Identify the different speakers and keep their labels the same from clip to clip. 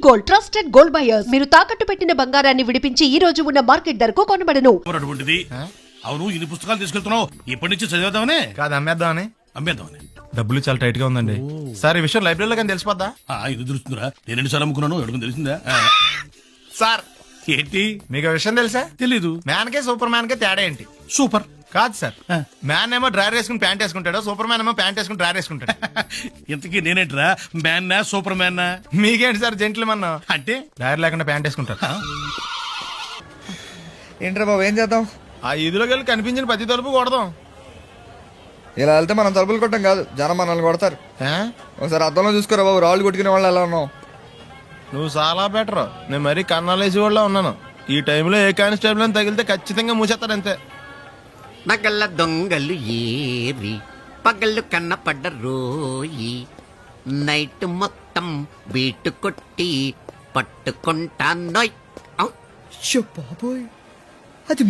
Speaker 1: Gold, trusted gold buyers. మీరు తాకట్టు పెట్టిన బంగారాన్ని విడిపించి ఈ రోజు ఉన్న మార్కెట్ ధరకు కొనబడను.
Speaker 2: అవును, ఇన్ని పుస్తకాలు తీసుకెళ్తున్నావు, ఇప్పటి నుంచి చదివేద్దామనే
Speaker 3: కాదు అమ్మేద్దామని.
Speaker 2: అమ్మేద్దామని
Speaker 3: డబ్బులు చాలా టైట్ గా ఉందండి సార్. ఈ విషయం లైబ్రరీలో కానీ తెలిసిపోద్దా?
Speaker 2: ఇది తెలుస్తుందిరా, నేను ఎన్నిసార్లు అమ్ముకున్నాను ఎవరికి తెలిసిందా?
Speaker 3: సార్
Speaker 2: ఏంటి
Speaker 3: మీకు విషయం తెలుసా?
Speaker 2: తెలీదు.
Speaker 3: మ్యాన్ కే సూపర్ మ్యాన్ కే తేడా ఏంటి?
Speaker 2: సూపర్
Speaker 3: కాదు సార్, మ్యాన్ ఏమో డ్రైవర్ వేసుకుని ప్యాంట్ వేసుకుంటాడు, సూపర్ మ్యాన్ ఏమో ప్యాంట్ వేసుకుని డ్రైవర్ వేసుకుంటాడు.
Speaker 2: ఇంతకీ నేనేంట్రా, మ్యాన్నా సూపర్ మ్యాన్నా?
Speaker 3: మీకేంటి సార్ జెంట్లమన్
Speaker 2: అంటే
Speaker 3: డ్రైవర్ లేకుండా ప్యాంట్ వేసుకుంటారు.
Speaker 4: ఏంట్రా బాబు, ఏం చేద్దాం?
Speaker 3: ఆ ఈదులోకి వెళ్ళి కనిపించిన ప్రతి తలుపు కొడదాం.
Speaker 4: ఇలా వెళ్తే మనం తలుపులు కొట్టం కాదు, జనం మనల్ని కొడతారు. ఒకసారి అద్దంలో చూసుకోరా బాబు, రాళ్ళు కొట్టుకునే వాళ్ళు ఎలా ఉన్నావు?
Speaker 3: నువ్వు చాలా బెటర్. నేను మరీ కన్నాలేసి వాళ్ళ ఉన్నాను. ఈ టైంలో ఏ కానిస్టేబుల్ అని తగిలితే ఖచ్చితంగా మూసేస్తాడు అంతే.
Speaker 5: నగల దొంగలు ఏరి పగళ్ళు కన్నపడ్డ రోయి, నైట్ మొత్తం బీటు కొట్టి పట్టుకుంటానోయ్.
Speaker 4: బాబోయ్, అది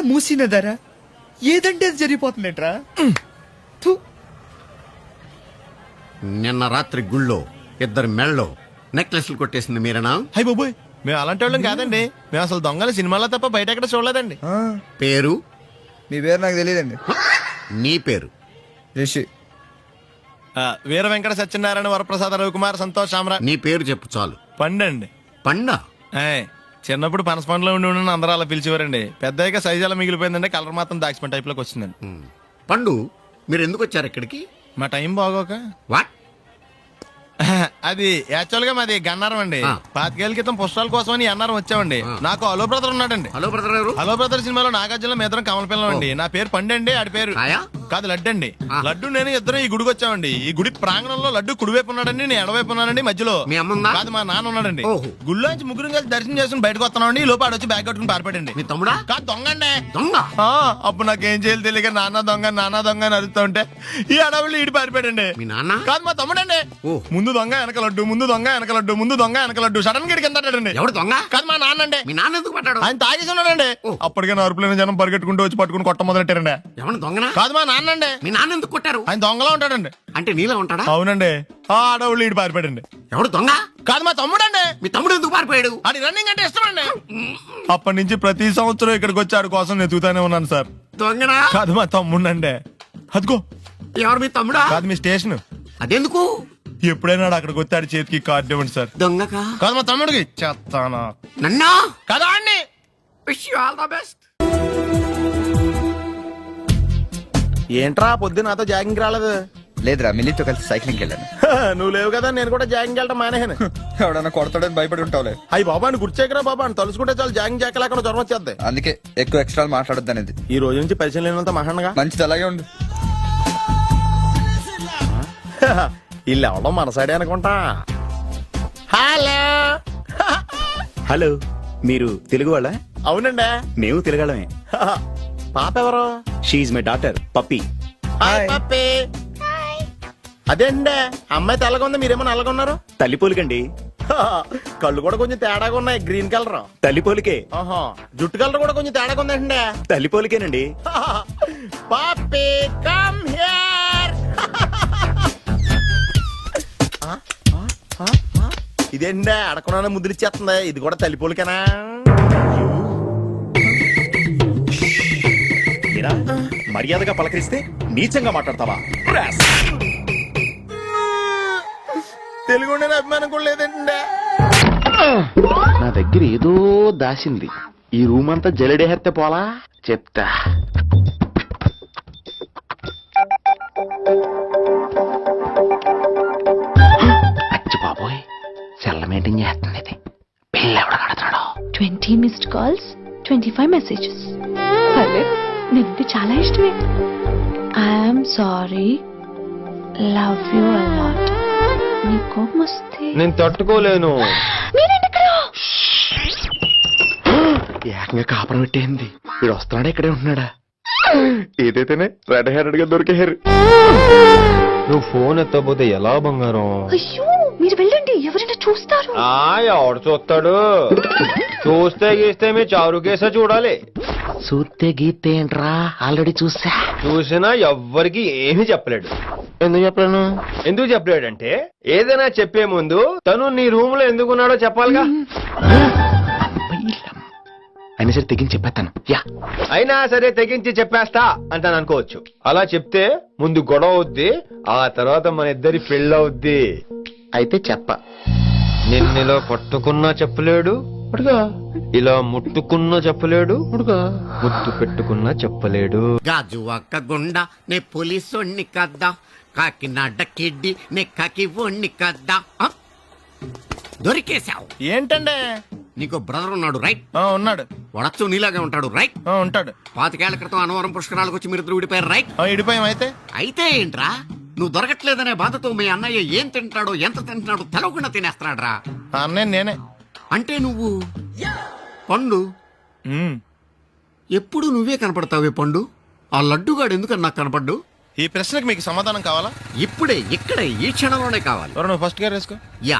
Speaker 4: మూసినదరా, ఏదంటే అది జరిగిపోతుందేట్రా.
Speaker 5: నిన్న రాత్రి గుళ్ళో ఇద్దరు మెళ్ళో నెక్లెస్లు కొట్టేసింది మీరేనా?
Speaker 3: హై బాబోయ్, మేము అలాంటి వాళ్ళం కాదండి. మేము అసలు దొంగలు సినిమాలో తప్ప బయట ఎక్కడ చూడలేదండి.
Speaker 5: పేరు?
Speaker 4: మీ పేరు నాకు తెలియదండి.
Speaker 5: నీ పేరు?
Speaker 4: రిషి.
Speaker 3: వీర వెంకట సత్యనారాయణ వరప్రసాద రవికుమార్ సంతోష్ శామరా.
Speaker 5: నీ పేరు చెప్పు చాలు.
Speaker 3: పండండి.
Speaker 5: పండా?
Speaker 3: చిన్నప్పుడు పనస పండులో ఉండి అందరూ అలా పిలిచేవారండి. పెద్దగా సైజ్ అలా మిగిలిపోయిందంటే కలర్ మాత్రం దాచిపోయిన టైప్ లోకి వచ్చిందండి.
Speaker 5: పండు, మీరు ఎందుకు వచ్చారు ఇక్కడికి?
Speaker 3: మా టైం బాగోక.
Speaker 5: వాట్?
Speaker 3: అది యాక్చువల్ గా మాది గన్నారం అండి. 5 ఏళ్ల క్రితం పుష్పాల కోసం అని అన్నారం వచ్చామండి. నాకు హలో బ్రదర్ ఉన్నాడండి.
Speaker 5: హలో బ్రదర్ ఎవరు?
Speaker 3: హలో బ్రదర్ సినిమాలో నాగార్జున మేదరం కమల పిల్లం అండి. నా పేరు పండండి, ఆడి పేరు కాదు లడ్డు అండి. లడ్డు నేను ఇద్దరం ఈ గుడికి వచ్చామండి. ఈ గుడి ప్రాంగణంలో లడ్డు కుడివైపు ఉన్నాడండి, నేను ఎడవైపు ఉన్నానండి. మధ్యలో కాదు మా నాన్న ఉన్నాడండి. గుళ్ళోంచి ముగ్గురు కలిసి దర్శనం చేసుకుని బయటకు వస్తున్నామండి. ఈ లోపు ఆడొచ్చి బ్యాగ్ కట్టుకుని పారిపడండి.
Speaker 5: మీ తమ్ముడా?
Speaker 3: కాదు దొంగ అండి.
Speaker 5: దొంగ?
Speaker 3: అప్పుడు నాకేం చేయాలి తెలియక నాన్న దొంగ అని అరుస్తా ఉంటే ఈ అడవులు ఈడి పారిపోయాడండి.
Speaker 5: మీ నాన్న?
Speaker 3: కాదు మా తమ్ముడండి. ముందు దొంగ వెనక లడ్డు, ముందు దొంగ వెనక లడ్డు, ముందు దొంగ వెనక లడ్డు. సడన్ గా కిందండి.
Speaker 5: ఎవడు దొంగ?
Speaker 3: కాదు మా నాన్న అండి.
Speaker 5: మీ నాన్న ఎందుకు పడ్డాడు?
Speaker 3: ఆయన తాగేసి ఉన్నాడండి. అప్పటికే అరుపులైన జనం పరిగెట్టుకుంటూ వచ్చి పట్టుకుని కొట్ట మొదలెట్టారండి.
Speaker 5: ఎవడు దొంగనా?
Speaker 3: కాదు మా నాన్న అండి.
Speaker 5: మీ నాన్న ఎందుకు కొట్టారు?
Speaker 3: ఆయన దొంగలా ఉంటాడండి.
Speaker 5: అంటే నీలా ఉంటాడా?
Speaker 3: అవునండి. ఆ అడవులు ఈడు పారిపోయాడండి.
Speaker 5: ఎవడు దొంగ?
Speaker 3: కాదు మా తమ్ముడండి.
Speaker 5: మీ తమ్ముడు ఎందుకు పారిపోయాడు?
Speaker 3: అది రన్నింగ్ అంటే ఇష్టం అండి. అప్పటి నుంచి ప్రతి సంవత్సరం ఇక్కడికి వచ్చి ఆడి కోసం వెతుకుతానే ఉన్నాను సార్.
Speaker 5: దొంగనా?
Speaker 3: కాదు మా తమ్ముడండి. అదిగో.
Speaker 5: ఎవరు మీ తమ్ముడా?
Speaker 3: కాదు మీ స్టేషన్.
Speaker 5: అదెందుకు?
Speaker 3: ఎప్పుడైనా అక్కడికి వచ్చాడు చేతికి కార్డు ఇవ్వండి సార్.
Speaker 5: దొంగకా?
Speaker 3: కాదు మా తమ్ముడికి. చెత్తానా?
Speaker 5: నన్నా?
Speaker 3: కదా అండి.
Speaker 5: Wish you all the best.
Speaker 3: ఏంట్రా పొద్దున్న నాతో జాగింగ్ రాలేదు?
Speaker 4: లేదురా, మిల్లితో కలిసి సైక్లింగ్ వెళ్ళాను.
Speaker 3: నువ్వు లేవు కదా, నేను కూడా జాగింగ్ వెళ్ళడం మానేహాను.
Speaker 4: ఎవడన్నా కొడతాడని భయపడి ఉంటావులే.
Speaker 3: అయ్యి బాబా అని గుర్చేకరా బాబా అని తలుసుకుంటే చాలు జాగింగ్ చేయలేకుండా జ్వరం వచ్చేద్ది.
Speaker 4: అందుకే ఎక్కువ ఎక్స్ట్రా మాట్లాడొద్దు అనేది.
Speaker 3: ఈ రోజు నుంచి పరిచయం లేనంత మహాన్గా
Speaker 4: మంచిది, అలాగే ఉండు.
Speaker 3: వీళ్ళు ఎవడం మన సైడే అనుకుంటా. హలో.
Speaker 6: హలో, మీరు తెలుగు వాళ్ళ?
Speaker 3: అవునండి,
Speaker 6: మేము తెలుగాళ్ళమే.
Speaker 3: పాప ఎవరు?
Speaker 6: షీఈ్ మై డాటర్ పప్పి.
Speaker 3: అదేండి, అమ్మాయి తెల్లగా ఉంది, మీరేమో నల్లగా ఉన్నారు.
Speaker 6: తల్లి పోలికండి.
Speaker 3: కళ్ళు కూడా కొంచెం తేడాగా ఉన్నాయి, గ్రీన్ కలర్.
Speaker 6: తల్లి పోలికే.
Speaker 3: జుట్టు కలర్ కూడా కొంచెం తేడాగా ఉందండి.
Speaker 6: తల్లి పోలికేనండి.
Speaker 3: పాపి కమ్ హియర్. ఇదేండి అడగకుండా ముద్రిచ్చేస్తుంది. ఇది కూడా తల్లి పోలికేనా?
Speaker 6: మర్యాదగా పలకరిస్తే నీచంగా మాట్లాడతావా?
Speaker 3: తెలుగు అభిమానం కూడా లేదండి.
Speaker 7: నా దగ్గర ఏదో దాసింది. ఈ రూమ్ అంతా జలడేహెత్తే పోలా చెప్తా. అచ్చి బాబోయ్, సెల్ల మీటింగ్ చేస్తుంది ఇది. పిల్ల ఎవడ కడుతున్నాడు?
Speaker 8: 20 మిస్డ్ కాల్స్, 25 మెసేజెస్. నీకు చాలా ఇష్టమే. I'm sorry, love you a lot. నీ కోపం వస్తే
Speaker 7: నేను తట్టుకోలేను. ఏకంగా కాపురం పెట్టేంది. వీడు వస్తున్నాడా, ఇక్కడే ఉంటున్నాడా? ఏదైతేనే రెడ్ హ్యాండెడ్ గా దొరికారు. నువ్వు ఫోన్ ఎత్తపోతే ఎలా బంగారం?
Speaker 8: అయ్యో, మీరు వెళ్ళండి, ఎవరైనా చూస్తారు.
Speaker 7: ఎవడు చూస్తాడు? చూస్తే గీస్తే మీ చారు కేసా చూడాలి.
Speaker 5: చూస్తే గీతే ఏంట్రా ఆల్రెడీ చూసా.
Speaker 7: చూసినా ఎవ్వరికి ఏమీ చెప్పలేడు. ఎందుకు చెప్పలేను? ఎందుకు చెప్పలేడంటే ఏదైనా చెప్పే ముందు తను నీ రూమ్ లో ఎందుకున్నాడో చెప్పాలిగా.
Speaker 5: అయినా సరే తెగించి చెప్పేస్తాను. యా
Speaker 7: అయినా సరే తెగించి చెప్పేస్తా అంటాను అనుకోవచ్చు. అలా చెప్తే ముందు గొడవ అవుద్ది, ఆ తర్వాత మన ఇద్దరి పెళ్ళవుద్ది.
Speaker 5: అయితే చెప్ప.
Speaker 7: నిన్నెలా పట్టుకున్నా చెప్పలేడు ఉడుగా, ఇలా ముట్టుకున్నా చెప్పలేడు ఉడుగా, ముద్దు పెట్టుకున్నా చెప్పలేడు.
Speaker 5: గాజు ఒక్క గుండ నే పోలీసోణ్ణి కద్దా, కాకినాడ కిడ్డి నే కాకి ఓణ్ణి కద్దా. దొరికేశావు.
Speaker 3: ఏంటంటే
Speaker 5: నీకు బ్రదర్ ఉన్నాడు రైట్?
Speaker 3: ఉన్నాడు.
Speaker 5: వడచ్చు నీలాగా ఉంటాడు రైట్?
Speaker 3: ఉంటాడు.
Speaker 5: 25 ఏళ్ల క్రితం అనవరం పుష్కరాలకు వచ్చి మీరిద్దరు విడిపోయారు రైట్?
Speaker 3: ఇడిపోయాం. అయితే
Speaker 5: ఏంట్రా నువ్వు దొరకట్లేదనే బాధతో మీ అన్నయ్య ఏం తింటాడో ఎంత తింటున్నాడో తెలవకుండా తినేస్తున్నాడ్రా.
Speaker 3: అన్నయ్య నేనే.
Speaker 5: అంటే నువ్వు పండు ఎప్పుడు నువ్వే కనపడతావే పండు. ఆ లడ్డుగాడు ఎందుకని నాకు కనపడ్డు?
Speaker 3: ఈ ప్రశ్నకు మీకు సమాధానం కావాలా?
Speaker 5: ఇప్పుడే ఇక్కడే ఈ క్షణంలోనే కావాలి.
Speaker 3: నువ్వు ఫస్ట్ గేర్ వేసుకో.
Speaker 5: యా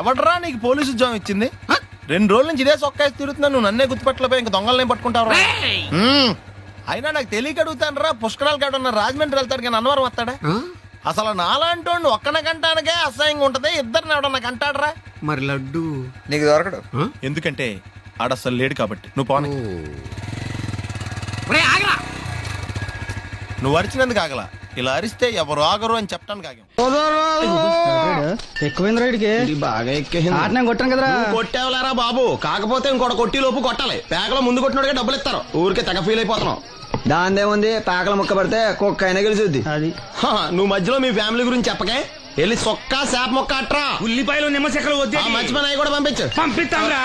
Speaker 3: ఎవడరా నీకు పోలీసు ఉద్యోగం ఇచ్చింది? 2 రోజుల నుంచి ఇదే సొక్కాసి తిరుగుతున్నా, నువ్వు నన్నే గుర్తుపట్టలేపోయి ఇంక దొంగలనే పట్టుకుంటావు. అయినా నాకు తెలియక అడుగుతాను రా, పుష్కరాలు కాడు ఉన్న రాజమండ్రి వెళ్తాడు కానీ అన్నవరం వస్తాడా? అసలు నాలాంటి ఒక్కన కంటానికే అసహ్యంగా ఉంటది, ఇద్దరిని ఎవడన్నా కంటాడరా?
Speaker 5: మరి లడ్డు
Speaker 4: నీకు దొరకడు.
Speaker 3: ఎందుకంటే ఆడసలు లేడు కాబట్టి. నువ్వు పోనీ. నువ్వు అరిచినందుకు ఆగలా, ఇలా అరిస్తే ఎవరు ఆగరు అని చెప్పడానికి ఆగాం.
Speaker 9: ఎక్కువైంది రైడ్కి బాగా ఎక్కేసింది. కొట్టాను కదరా.
Speaker 3: కొట్టేవలేరా బాబు, కాకపోతే ఇంకోటి కొట్టి లోపు కొట్టాలి. పేకలో ముందు కొట్టినోడిగా డబ్బులు ఇస్తారు. ఊరికే తెగ ఫీల్ అయిపోతున్నావు.
Speaker 9: దాందేముంది, పేకల ముక్క పడితే కుక్క అయినా గెలిచుద్ది. అది
Speaker 3: నువ్వు మధ్యలో మీ ఫ్యామిలీ గురించి చెప్పకే. వెళ్ళి సొక్క శాప మొక్క అట్రా.
Speaker 2: ఉల్లిపాయలు నిమ్మచెక్కలు వద్దే.
Speaker 3: మంచి పని అవి కూడా పంపించు.
Speaker 2: పంపిస్తాంరా.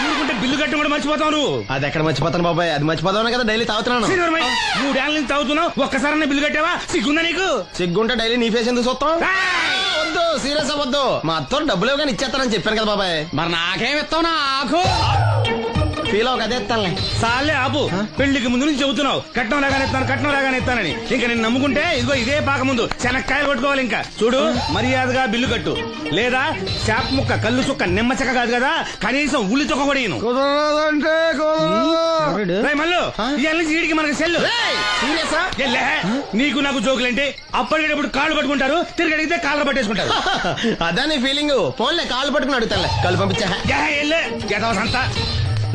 Speaker 2: ఊరుకుంటే బిల్లు కట్టి కూడా మర్చిపోతావు నువ్వు.
Speaker 3: అది ఎక్కడ మర్చిపోతాను బాబాయ్, అది మర్చిపోతావు కదా డైలీ తాగుతున్నాను.
Speaker 2: 3 ఏళ్ళ నుంచి తాగుతున్నావు, ఒక్కసారి బిల్లు కట్టావా? సిగ్గుందా నీకు?
Speaker 3: సిగ్గుంటే డైలీ నీ ఫేస్ ఎందుకు చూస్తాం? వద్దు, సీరియస్ అవ్వద్దు. మా అత్తో డబ్బులు ఇవ్వగానే ఇచ్చేస్తానని చెప్పాను కదా బాబాయ్.
Speaker 2: మరి నాకేం ఇస్తావు? నాకు
Speaker 3: ఫీల్ అవ్వక అదే ఇస్తానులే.
Speaker 2: సాలే ఆపు. పెళ్లికి ముందు నుంచి చెబుతున్నావు కట్నం లాగానే ఇస్తాను, కట్నం లాగానే ఇస్తానని. ఇంకా నేను నమ్ముకుంటే ఇదిగో ఇదే పాక ముందు శనక్కాయలు కొట్టుకోవాలి. ఇంకా చూడు, మర్యాదగా బిల్లు కట్టు, లేదా చేప ముక్క కళ్ళు చుక్క నిమ్మ చెక్క కాదు కదా, కనీసం ఉల్లి చుక్క కూడా ఇయ్యను. మళ్ళీ ఇవాళ నుంచి వీడికి మనకి సెల్లు. నీకు నాకు జోకులంటే అప్పటికేటప్పుడు కాళ్ళు పట్టుకుంటారు, తిరిగి అడిగితే కాళ్ళు పట్టేసుకుంటారు.
Speaker 3: అదే నీ ఫీలింగ్. ఫోన్లే కాళ్ళు పట్టుకుని అడుగుతానులే, కళ్ళు పంపించా.
Speaker 2: అంతా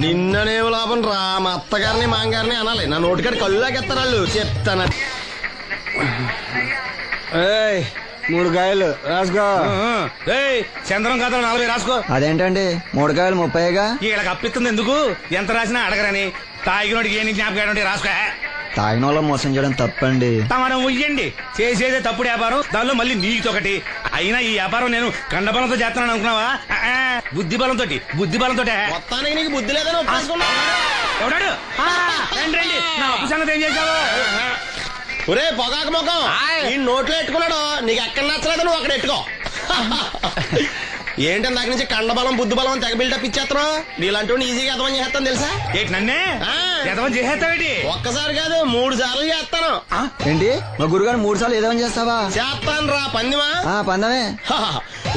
Speaker 3: నిన్ననేం లాభం రా, మా అత్తగారిని మాంగారిని అనాలి. నా నోటికాడ కళ్ళు లాగెత్తారు వాళ్ళు. చెప్తాను.
Speaker 9: 3 కాయలు రాసుకో.
Speaker 2: చంద్రం కథలు 40 రాసుకో.
Speaker 9: అదేంటండి 3 కాయలు 30గా?
Speaker 2: వీళ్ళకి అప్పిస్తుంది ఎందుకు? ఎంత రాసినా అడగరని. తాగినోడికి ఏ జ్ఞాపకం రాసుకో.
Speaker 9: తాగిన వాళ్ళ మోసం చేయడం తప్పండి.
Speaker 2: మనం ఉయ్యండి, చేసేదే తప్పుడు వ్యాపారం, దానిలో మళ్ళీ నీతోకటి. అయినా ఈ వ్యాపారం నేను కండబలంతో చేస్తున్నాను అనుకున్నావా? బుద్ధి బలంతో.
Speaker 3: మొత్తానికి నీకు బుద్ధి లేదని
Speaker 2: ఎవడాడు? రండి, నా అప్పు సంగతి ఏం చేశావు?
Speaker 3: ఒరే పొగాకు ముఖం, ఈ నోట్లో ఎట్టుకున్నాడు. నీకు ఎక్కడ నచ్చలేదు, నువ్వు అక్కడ ఎట్టుకో. ఏంటి దాని నుంచి కండబలం బుద్ధి బలం అని తెగ బిల్డప్ ఇచ్చేస్తున్నావు? నీలాంటి ఈజీగా ఎదవం చేస్తాను తెలుసా?
Speaker 2: ఏంటి నన్నే ఎదవం చేసేస్తావేటి?
Speaker 3: ఒక్కసారి కాదు 3 సార్లు చేస్తాను.
Speaker 9: ఏంటి మా గురుగారు 3 సార్లు ఏదేమని చేస్తావా?
Speaker 3: చేస్తాను రా పందిమా.
Speaker 9: పందమే.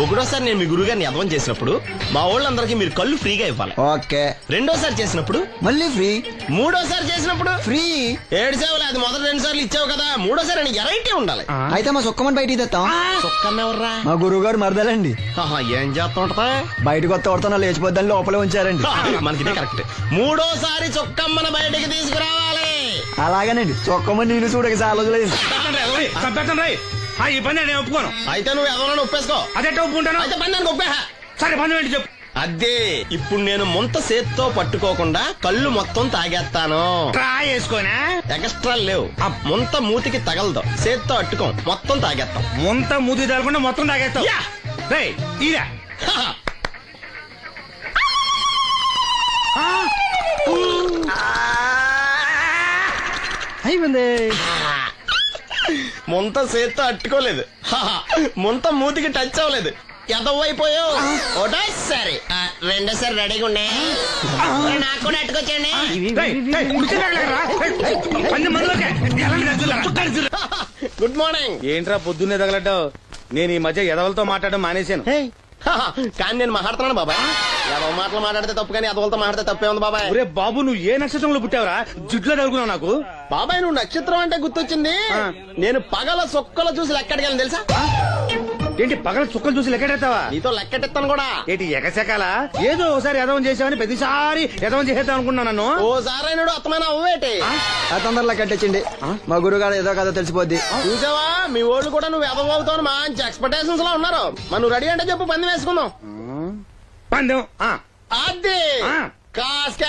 Speaker 3: ఒకటోసారి నేను మీ గురుగారిని ఎదవం చేసినప్పుడు మా వాళ్ళందరికీ మీరు కళ్ళు ఫ్రీగా ఇవ్వాలి.
Speaker 9: ఓకే.
Speaker 3: రెండోసారి చేసినప్పుడు
Speaker 9: మళ్ళీ ఫ్రీ.
Speaker 3: మూడోసారి చేసినప్పుడు
Speaker 9: ఫ్రీ.
Speaker 3: 7 సేవలు. అది మొదటి 2 సార్లు ఇచ్చావు కదా, మూడోసారి ఎరైటీ ఉండాలి.
Speaker 9: అయితే మా సుక్కమని బయటికి తెస్తాం.
Speaker 3: సుక్కమ్మెవర్రా?
Speaker 9: మా గురువు గారు మరదలండి.
Speaker 3: ఏం చేస్తా ఉంటదా?
Speaker 9: బయటకు వస్తే కొడతా లేచిపోద్దని లోపలే ఉంచారండి.
Speaker 3: మనకి కరెక్ట్. మూడోసారి చొక్కమ్మని బయటికి తీసుకురావాలి.
Speaker 9: అలాగేనండి. చొక్కమని నేను చూడక చాలా రోజులైంది.
Speaker 2: ఈ పని నేను ఒప్పుకోను.
Speaker 3: అయితే నువ్వు ఎవరైనా ఒప్పేసుకో.
Speaker 2: అదే ఒప్పుకుంటాను.
Speaker 3: అయితే పని దానికి ఒప్పేహ.
Speaker 2: సరే పని ఏంటి చెప్పు.
Speaker 3: అదే ఇప్పుడు నేను ముంత చేత్తో పట్టుకోకుండా కళ్ళు మొత్తం తాగేస్తాను.
Speaker 2: ట్రై చేసుకోనా?
Speaker 3: ఎక్స్ట్రా లేవు. ముంత మూతికి తగలదు, చేత్తో అట్టుకో, మొత్తం తాగేస్తాం.
Speaker 2: ముంత మూతి తగలకుండా మొత్తం తాగేస్తాం. ఇదా
Speaker 9: అయిపోయింది.
Speaker 3: ముంత చేత్తో అట్టుకోలేదు, ముంత మూతికి టచ్ అవ్వలేదు. ఎదవైపోయావు. ఒకటోసారి రెండోసారి రెడీగా ఉండే. నాకు కూడా అట్టుకొచ్చండి. Good morning.
Speaker 2: ఏంట్రా పొద్దున్నే తగలడ్డావు? నేను ఈ మధ్య ఎదవలతో మాట్లాడడం మానేశాను.
Speaker 9: కానీ నేను మాట్లాడుతున్నాను బాబాయ్. ఏదో మాటలు మాట్లాడితే తప్పు కానీ అదోలతో మాట్లాడితే తప్పే ఉంది బాబాయ్.
Speaker 2: ఒరే బాబు నువ్వు ఏ నక్షత్రంలో పుట్టావురా? జుట్లో తగులుకున్నావు నాకు.
Speaker 9: బాబాయ్ నువ్వు నక్షత్రం అంటే గుర్తొచ్చింది. నేను పగల సొక్కలు చూసి లెక్కడికి తెలుసా?
Speaker 2: ఏంటి పగల చుక్కలు చూసి లెక్కెడతావా?
Speaker 9: నీతో లెక్కెట్టిస్తాను కూడా.
Speaker 2: ఏంటి ఎగసెకాల? ఏదో ఒకసారి ఎదవం చేసావని ప్రతిసారి ఎదవం చేసేద్దాం అనుకున్నాను నన్ను.
Speaker 9: ఓసారి అయినాడు అత్తమైన అవ్వేటి తొందరలో లెక్కెట్టించండి. మా గురుగారు ఏదో కదా తెలిసిపోద్ది. చూసావా మీ ఓళ్ళు కూడా నువ్వు ఎదవవుతావు మంచి ఎక్స్పెక్టేషన్స్ లో ఉన్నారు. మరి నువ్వు రెడీ అంటే చెప్పు పంది వేసుకుందాం.
Speaker 2: పందెం
Speaker 9: అది
Speaker 2: ఆ.
Speaker 9: కాస్క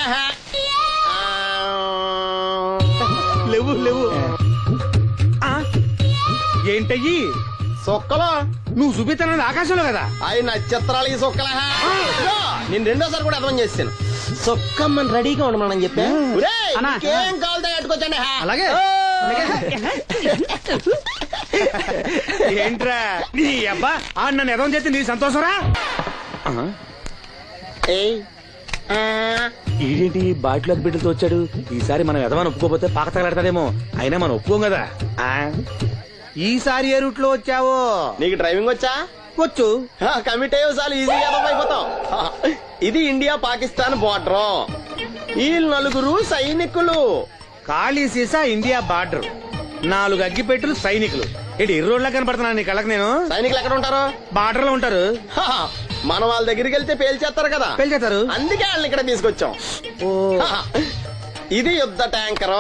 Speaker 2: లేవు లేవు. ఏంటయ్యి
Speaker 9: సొక్కలో
Speaker 2: నువ్వు చూపిస్తానది ఆకాశంలో కదా?
Speaker 9: అవి నక్షత్రాలు ఈ సొక్కల. నేను రెండోసారి కూడా అర్థం చేస్తాను. సొక్కమ్మని రెడీగా ఉండమని చెప్పా. ఏం కావాలితే కట్టుకొచ్చండి.
Speaker 2: అలాగే. ఏంట్రా నీ అబ్బా నన్ను ఎదవం చేస్తే నీ సంతోషరా? ఈడేంటి బాటిలోకి బిడ్డలతో వచ్చాడు? ఈసారి మనం ఎదవని ఒప్పుకోపోతే పాక తగలాడతాడేమో. అయినా మనం ఒప్పుకోం కదా. ఈసారి ఏ రూట్ లో వచ్చావో?
Speaker 9: నీకు డ్రైవింగ్ వచ్చా?
Speaker 2: వచ్చు.
Speaker 9: కమిట్ అయ్యే సార్లు ఈజీగా అయిపోతాం. ఇది ఇండియా పాకిస్తాన్ బోర్డర్. ఈ నలుగురు సైనికులు.
Speaker 2: ఖాళీ సీసా ఇండియా బార్డర్, 4 అగ్గిపెట్టులు సైనికులు. ఏంటి ఇర్రోడ్లా కనపడుతున్నాను నీ కళ్ళకి నేను?
Speaker 9: సైనికులు ఎక్కడ ఉంటారు?
Speaker 2: బార్డర్ లో ఉంటారు.
Speaker 9: మనం వాళ్ళ దగ్గరికి వెళ్తే పేల్చేస్తారు కదా.
Speaker 2: పెళ్చేస్తారు.
Speaker 9: అందుకే వాళ్ళని ఇక్కడ తీసుకొచ్చాం. ఇది యుద్ధ ట్యాంకర్.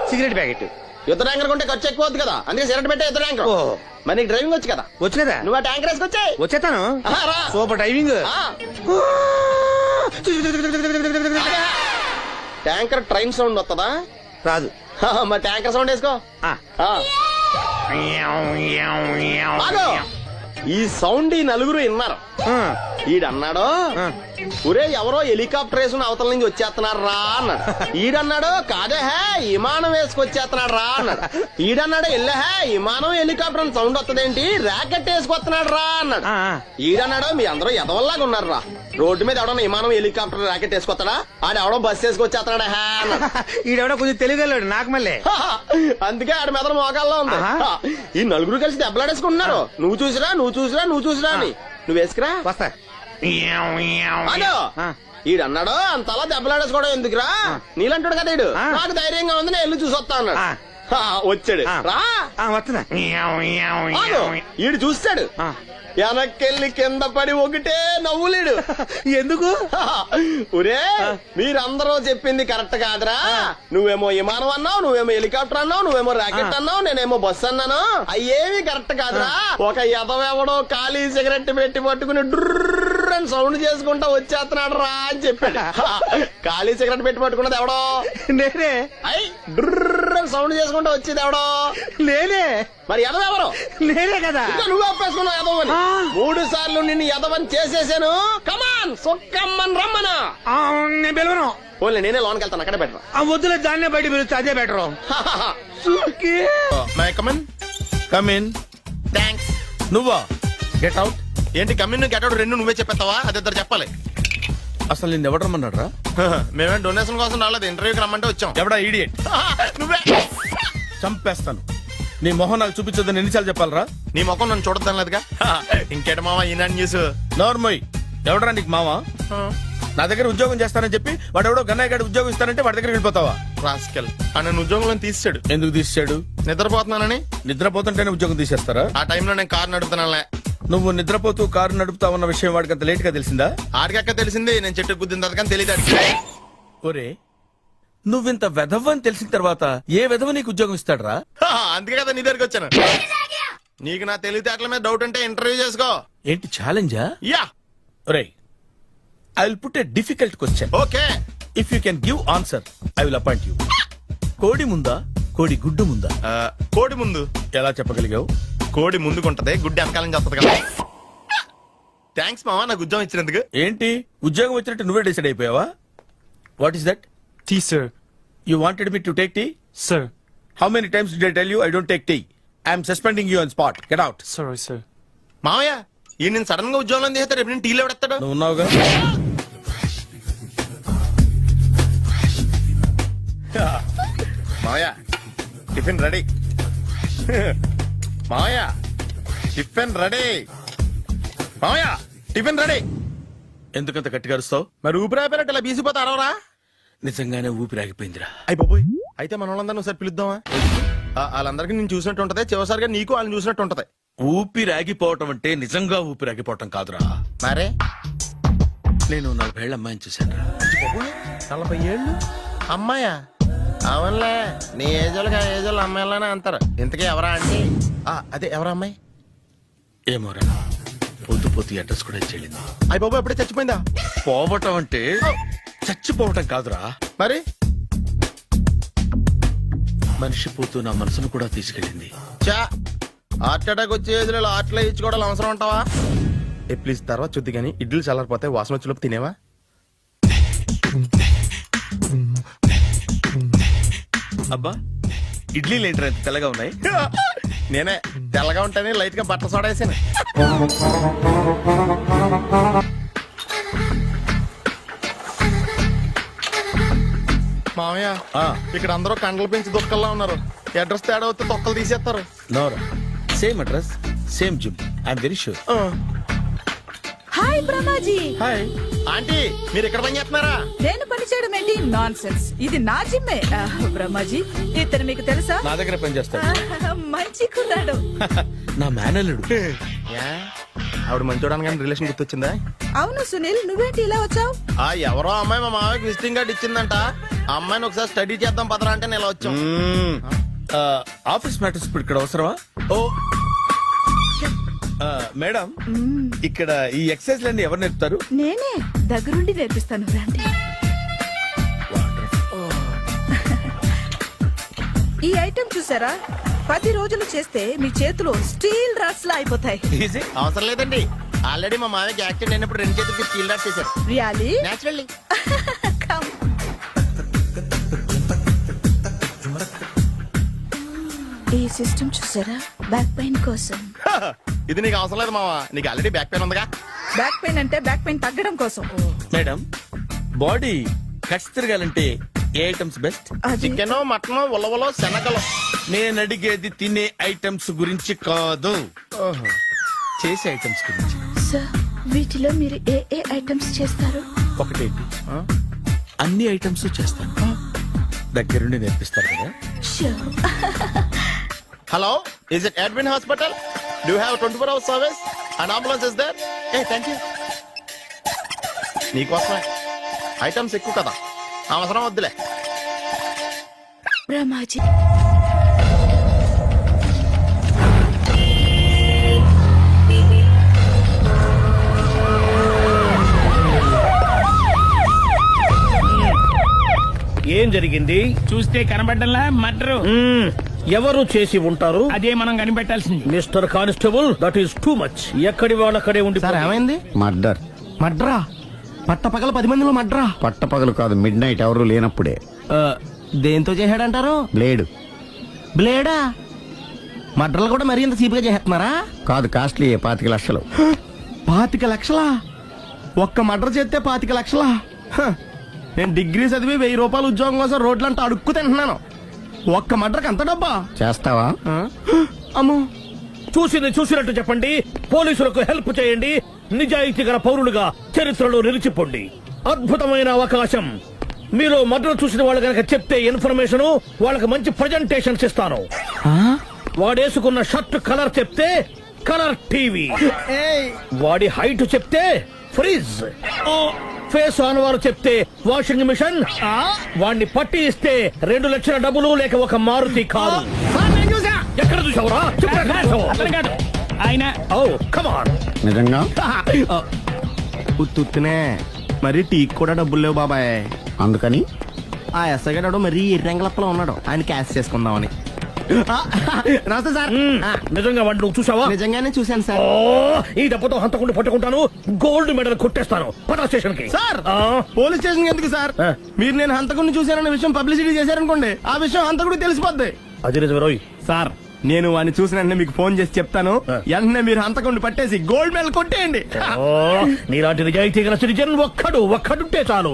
Speaker 2: Cigarette packet.
Speaker 9: యుద్ధ ట్యాంకర్ కొంటే ఖర్చు ఎక్కువ అవుతుంది కదా, అందుకే సిగరెట్ పెట్టే యుద్ధ ట్యాంకర్. మరి నీకు డ్రైవింగ్ వచ్చు కదా?
Speaker 2: వచ్చు కదా.
Speaker 9: నువ్వు ఆ ట్యాంకర్ వేసుకొచ్చాయి.
Speaker 2: వచ్చేస్తాను. Super driving.
Speaker 9: Tanker train sound వస్తుందా?
Speaker 2: రాదు.
Speaker 9: మరి ట్యాంకర్ సౌండ్ వేసుకో. ఆగు. ఈ సౌండ్ ఈ నలుగురు విన్నారు. ఈడన్నాడు ఒరే ఎవరో హెలికాప్టర్ వేసుకుని అవతల నుంచి వచ్చేస్తున్నారు రా అన్నాడు. ఈడన్నాడు కాదే విమానం వేసుకొచ్చేస్తున్నాడు రా అన్నాడు. ఈడన్నాడు ఎల్లహే విమానం హెలికాప్టర్ సౌండ్ వస్తుందేంటి, ర్యాకెట్ వేసుకొస్తున్నాడు రా అన్నాడు. ఈడన్నాడు మీ అందరూ ఎదవల్లాగా ఉన్నారు రా, రోడ్డు మీద ఎవడన్నా విమానం హెలికాప్టర్ ర్యాకెట్ వేసుకొస్తాడా? ఆడెవడో బస్సు వేసుకొచ్చేస్తున్నాడు హే అన్నాడు.
Speaker 2: ఈడెవడో కొంచెం తెలియగలడు నాకు మళ్ళీ.
Speaker 9: అందుకే ఆడ మెదడు మోకాల్లో ఉంది. ఈ నలుగురు కలిసి దెబ్బలాడేసుకుంటున్నారు. నువ్వు చూసిరా నువ్వు చూసిరా నువ్వు చూసిరా అని. నువ్వు వేసుకురా.
Speaker 2: వస్తా.
Speaker 9: ఈడన్నాడు అంతలా దెబ్బలాడేసుకోవడం ఎందుకురా, నీలంటాడు కదా ఈడు. నాకు ధైర్యంగా ఉంది నేను ఇల్లు చూసి వస్తా అన్నాడు. వచ్చాడు రా
Speaker 2: వస్తున్నా.
Speaker 9: ఈడు చూస్తాడు వెనక్కెళ్ళి కింద పడి ఒకటే నవ్వులేడు.
Speaker 2: ఎందుకు?
Speaker 9: ఒరే మీరందరూ చెప్పింది కరెక్ట్ కాదురా. నువ్వేమో విమానం అన్నావు, నువ్వేమో హెలికాప్టర్ అన్నావు, నువ్వేమో రాకెట్ అన్నావు, నేనేమో బస్సు అన్నాను. అయ్యేవి కరెక్ట్ కాదురా. ఒక ఎదవెవడో ఖాళీ సిగరెట్ పెట్టి పట్టుకుని డ్రర్ అని సౌండ్ చేసుకుంటా వచ్చేస్తున్నాడు రా అని చెప్పాడు. ఖాళీ సిగరెట్ పెట్టి పట్టుకున్నది ఎవడో?
Speaker 2: నేనే.
Speaker 9: అయ్యి డ్రర్ అని సౌండ్ చేసుకుంటా వచ్చేది ఎవడో?
Speaker 2: నేనే.
Speaker 9: మరి ఎదవెవరు?
Speaker 2: నేనే కదా.
Speaker 9: నువ్వు ఒప్పేసుకున్నావు ఎదవని. 3 సార్లు నిన్ను ఎదవని చేసేసాను. కమాన్ సొక్కమ్మన్ రమ్మనా.
Speaker 2: నేను పిలవను.
Speaker 9: ఓన్లీ నేనే లోన్కి వెళ్తాను, అక్కడే బెటర్.
Speaker 2: వద్దులే దాన్నే బయట పిలుస్తా, అదే బెటర్.
Speaker 3: కమిన్.
Speaker 9: థ్యాంక్స్.
Speaker 3: నువ్వా?
Speaker 2: Get out.
Speaker 3: ఏంటి కమిన్ గెట్ అవుట్ రెండు నువ్వే చెప్పేస్తావా? అది ఇద్దరు చెప్పాలి.
Speaker 4: అసలు నేను ఎవరు రమ్మన్నాడు రా?
Speaker 3: మేమే డొనేషన్ కోసం రాలేదు, ఇంటర్వ్యూకి రమ్మంటే వచ్చాం.
Speaker 4: ఎవడా ఈడియట్?
Speaker 3: నువ్వే.
Speaker 4: చంపేస్తాను. నీ మొహం నాకు చూపించొద్దని ఎన్నిసార్లు చెప్పాలరా?
Speaker 3: నీ ముఖం నన్ను చూడద్దాం లేదుగా. ఇంకేట మావా ఈనాడు న్యూస్.
Speaker 4: నోర్మోయ్, ఎవడరా నీకు మావా? నా దగ్గర ఉద్యోగం చేస్తానని చెప్పి వాడు ఎవడో గన్నయ్య గారి ఉద్యోగం ఇస్తానంటే వాడి దగ్గర వెళ్ళిపోతావా?
Speaker 3: రాస్కెల్ నన్ను ఉద్యోగంలో తీసాడు.
Speaker 4: ఎందుకు తీసాడు?
Speaker 3: నిద్రపోతున్నానని.
Speaker 4: నిద్రపోతుంటేనే ఉద్యోగం తీసేస్తారా?
Speaker 3: ఆ టైంలో నేను కారు నడుపుతున్నానులే.
Speaker 4: నువ్వు నిద్రపోతూ కారు నడుపుతా ఉన్న విషయం వాడికి అంత లేట్ గా తెలిసిందా?
Speaker 3: ఆడికక్క తెలిసింది, నేను చెట్టు గుద్దిన తర్వాత కానీ తెలియదు.
Speaker 4: ఒరే, నువ్వింత వెధవ్ అని తెలిసిన తర్వాత ఏ వెధవ నీకు ఉద్యోగం ఇస్తాడరా?
Speaker 3: అందుకే కదా నీ దగ్గరికి వచ్చాను. నీకు నా తెలివితేటల మీద డౌట్ ఉంటే ఇంటర్వ్యూ చేసుకో.
Speaker 4: ఏంటి ఛాలెంజా?
Speaker 3: యా.
Speaker 4: ఒరే, I will put a difficult question.
Speaker 3: Okay.
Speaker 4: If you can give answer I will appoint you. కోడి ముందా కోడి గుడ్డు ముందా?
Speaker 3: కోడి ముందు.
Speaker 4: ఎలా చెప్పగలిగావు?
Speaker 3: కోడి ముందుకుంటది, గుడ్డి వెనకాలం చేస్తుంది కదా. థ్యాంక్స్ మావా నాకు ఉద్యోగం ఇచ్చినందుకు.
Speaker 4: ఏంటి ఉద్యోగం వచ్చినట్టు నువ్వే డిసైడ్ అయిపోయావా? What is that?
Speaker 10: Tea, sir.
Speaker 4: You wanted me to take tea?
Speaker 10: Sir.
Speaker 4: How many times did I tell you I don't take tea? I am suspending you on spot. Get out.
Speaker 10: Sorry, sir.
Speaker 3: మావయ్య ఈ నేను sudden గా ఉద్యోగంలో తీస్తాడు, రేపు నేను టీలో పెడతాడు.
Speaker 4: నువ్వు ఉన్నావుగా.
Speaker 3: మావయ్య టిఫిన్ రెడీ. మావయ్య టిఫిన్ రెడీ. మావయ్య టిఫిన్ రెడీ.
Speaker 2: ఎందుకంత గట్టిగా అరుస్తావు?
Speaker 3: మరి ఊపిరి అయిపోయినట్టు ఇలా బీసిపోతే అరవరా?
Speaker 2: నిజంగానే ఊపిరాగిపోయిందిరా.
Speaker 3: అయిపోయి అయితే మన వాళ్ళందరినీ ఒకసారి పిలుద్దామా? వాళ్ళందరికీ నేను చూసినట్టు ఉంటది, చివరిసారిగా నీకు వాళ్ళని చూసినట్టు ఉంటది.
Speaker 2: ఊపిరాగిపోవటం అంటే నిజంగా ఊపిరాగిపోవటం కాదురా.
Speaker 3: మరే
Speaker 2: నేను 40 ఏళ్ల అమ్మాయిని చూశాను రా.
Speaker 3: 40 ఏళ్ళు అమ్మాయా? అవునులే, నీ ఏజోళ్ళకి ఆ ఏజోళ్ళు అమ్మాయిలానే అంటారు. ఇంతకీ ఎవరా అంటే అదే ఎవరా అమ్మాయి?
Speaker 2: ఏమోరా, పొద్దు పొద్దు అడ్రస్ కూడా చెల్లింది.
Speaker 3: అయిపోయి ఎప్పుడే చచ్చిపోయిందా?
Speaker 2: పోవటం అంటే చచ్చిపోవటం కాదురా,
Speaker 3: మరి
Speaker 2: మనిషి పోతూ నా మనసును కూడా తీసుకెళ్ళింది.
Speaker 3: చా హార్ట్ అటాక్ వచ్చే ఏజ్లో హార్ట్లో ఇచ్చుకోవడం అవసరం ఉంటావా? ప్లీజ్ తర్వాత చూద్ది కానీ ఇడ్లీ చల్లారిపోతే వాసన వచ్చేలోపు తినేవా?
Speaker 2: అబ్బా, ఇడ్లీ లేంటర్ ఎంత తెల్లగా ఉన్నాయి.
Speaker 3: నేనే తెల్లగా ఉంటానే లైట్ గా బట్టలు సోడేసాను. మామయ్య, ఇక్కడ అందరూ కండలు పెంచి దుక్కల్లా ఉన్నారు. అడ్రస్ తేడా వస్తే తొక్కలు తీసేస్తారు.
Speaker 2: నోరా, same address, same gym. I'm very sure.
Speaker 10: Hi Brahmaji.
Speaker 3: Hi aunty, మీరు ఇక్కడ పని చేస్తున్నారా?
Speaker 10: నేను పని చేయడం ఏంటి? Nonsense. ఇది నా జిమ్మే. బ్రహ్మాజీ, ఇతను మీకు తెలుసా?
Speaker 2: నా దగ్గర పని చేస్తాడు.
Speaker 10: మంచి కుర్రాడు.
Speaker 2: నా మేనల్లుడు.
Speaker 3: ఆవిడ మంచోడానికి కానీ రిలేషన్ గుర్తొచ్చిందా?
Speaker 10: అవును సునీల్, నువ్వేంటి ఇలా వచ్చావు?
Speaker 3: ఎవరో అమ్మాయి మా మామయ్యకి విజిటింగ్ కార్డు ఇచ్చిందంట. ఆ అమ్మాయిని ఒకసారి స్టడీ చేద్దాం పదరా అంటే నేను ఇలా వచ్చాం.
Speaker 2: ఆఫీస్ మ్యాటర్స్ ఇప్పుడు ఇక్కడ అవసరమా?
Speaker 3: ఓ
Speaker 2: మేడం, ఇక్కడ ఈ ఎక్సర్సైజ్ లన్నీ ఎవరు నేర్పుతారు?
Speaker 10: నేనే దగ్గరుండి నేర్పిస్తాను, రండి. ఈ ఐటెం చూసారా? 10 రోజులు చేస్తే మీ చేతులు స్టీల్ రాట్స్ లా అయిపోతాయి.
Speaker 3: అవసరం లేదండి, ఆల్రెడీ మా మామయ్యకి యాక్సిడెంట్ అయినప్పుడు 2 చేతులకి స్టీల్ డాట్ చేశారు.
Speaker 10: రియాలీ?
Speaker 3: నేచురల్లీ.
Speaker 10: Come. ఈ సిస్టమ్ చూసారా? బ్యాక్ పెయిన్ కోసం.
Speaker 3: ఇది నీకు అవసరం లేదు మావా, నీకు ఆల్రెడీ బ్యాక్ పెయిన్ ఉందిగా.
Speaker 10: బ్యాక్ పెయిన్ అంటే బ్యాక్ పెయిన్ తగ్గడం కోసం.
Speaker 2: మేడం, బాడీ కట్స్ తిరగాలంటే ఏ ఐటమ్స్ బెస్ట్?
Speaker 3: చికెన్, మటన్, ఉలవలో, శనగలు.
Speaker 2: నేను అడిగేది తినే ఐటమ్స్ గురించి కాదు, చేసే ఐటమ్స్ గురించి.
Speaker 8: సార్, వీటిలో మీరు ఏ ఏ ఐటమ్స్ చేస్తారు?
Speaker 2: ఒకటేంటి, అన్ని ఐటమ్స్ చేస్తాను. దగ్గరుండి నేర్పిస్తారు కదా.
Speaker 3: Hello, is it admin hospital? Do you have 24 hours service and ambulance is there? Thank you. నీకోసమే ఐటమ్స్ ఎక్కువ కదా, అవసరం వద్దులే.
Speaker 8: బ్రహ్మాజీ,
Speaker 11: ఏం జరిగింది?
Speaker 12: చూస్తే కనబడ్డంలా మర్డరు.
Speaker 11: ఎవరు చేసి ఉంటారు?
Speaker 12: అదే మనం కనిపెట్టాల్సింది.
Speaker 11: Mister constable, that is too much. ఎక్కడి వాళ్ళక్కడే ఉండి.
Speaker 3: ఏమైంది?
Speaker 5: మర్డర్.
Speaker 3: మడ్రా? పట్ట పగల 10 మందిలో మడ్రా?
Speaker 5: పట్టపగలు కాదు, మిడ్ నైట్ ఎవరు లేనప్పుడే.
Speaker 3: దేంతో చేశాడంటారు?
Speaker 5: బ్లేడ్.
Speaker 3: బ్లేడా? మడ్రలు కూడా మరీ ఇంత చీప్ గా చేస్తున్నారా?
Speaker 5: కాదు, కాస్ట్లీ 25 లక్షలు.
Speaker 3: 25 లక్షలా? ఒక్క మడ్ర చేస్తే 25 లక్షలా? నేను డిగ్రీ చదివి 1000 రూపాయలు ఉద్యోగం కోసం రోడ్లంతా అడుక్కు తింటున్నాను. ఒక్క మడ్రకి అంత డబ్బా?
Speaker 5: చేస్తావా?
Speaker 3: అమ్మో,
Speaker 11: చూసినట్టు చెప్పండి. పోలీసులకు హెల్ప్ చేయండి. నిజాయితీ గల పౌరులుగా చరిత్రలో నిలిచిపోండి. అద్భుతమైన అవకాశం. మీలో మర్డర్ చూసిన వాళ్ళు కనుక చెప్తే ఇన్ఫర్మేషన్, వాళ్ళకి మంచి ప్రజెంటేషన్స్ ఇస్తాను. వాడేసుకున్న షర్ట్ కలర్ చెప్తే కలర్ టీవీ, వాడి హైట్ చెప్తే ఫ్రిజ్, ఫేస్ ఆన్ వారు చెప్తే వాషింగ్ మిషన్, వాడిని పట్టి ఇస్తే 2 లక్షల డబ్బులు లేక ఒక మారుతి కారు. ఎక్కడ చూసావురా?
Speaker 12: ఆయన
Speaker 5: నిజంగా
Speaker 3: ఉత్తునే మరి టీకి కూడా డబ్బులు లేవు బాబాయ్.
Speaker 5: అందుకని
Speaker 3: ఆ ఎస్ఐ గారు మరీ ఎర్రంగలప్పలో ఉన్నాడు, ఆయన క్యాష్ చేసుకుందామని. నమస్తే సార్.
Speaker 11: నిజంగా వాడిని నువ్వు చూసావా?
Speaker 3: నిజంగానే చూశాను సార్.
Speaker 11: ఈ డబ్బుతో హంతకుండా పట్టుకుంటాను, గోల్డ్ మెడల్ కొట్టేస్తాను. పటా స్టేషన్ కి.
Speaker 3: సార్, పోలీస్ స్టేషన్ ఎందుకు సార్? మీరు నేను హంతకుడిని చూశానన్న విషయం పబ్లిసిటీ చేశారనుకోండి, ఆ విషయం హంతకుడికి తెలిసిపోద్ది.
Speaker 11: అది నిజమే రోయ్.
Speaker 12: సార్,
Speaker 3: నేను వాడిని చూసిన వెంటనే మీకు ఫోన్ చేసి చెప్తాను. వెంటనే మీరు హంతకుండా పట్టేసి గోల్డ్ మెడల్ కొట్టేయండి.
Speaker 11: ఓ, నీలాంటి నిజాయితీ గల సిటిజన్ ఒక్కడుంటే చాలు.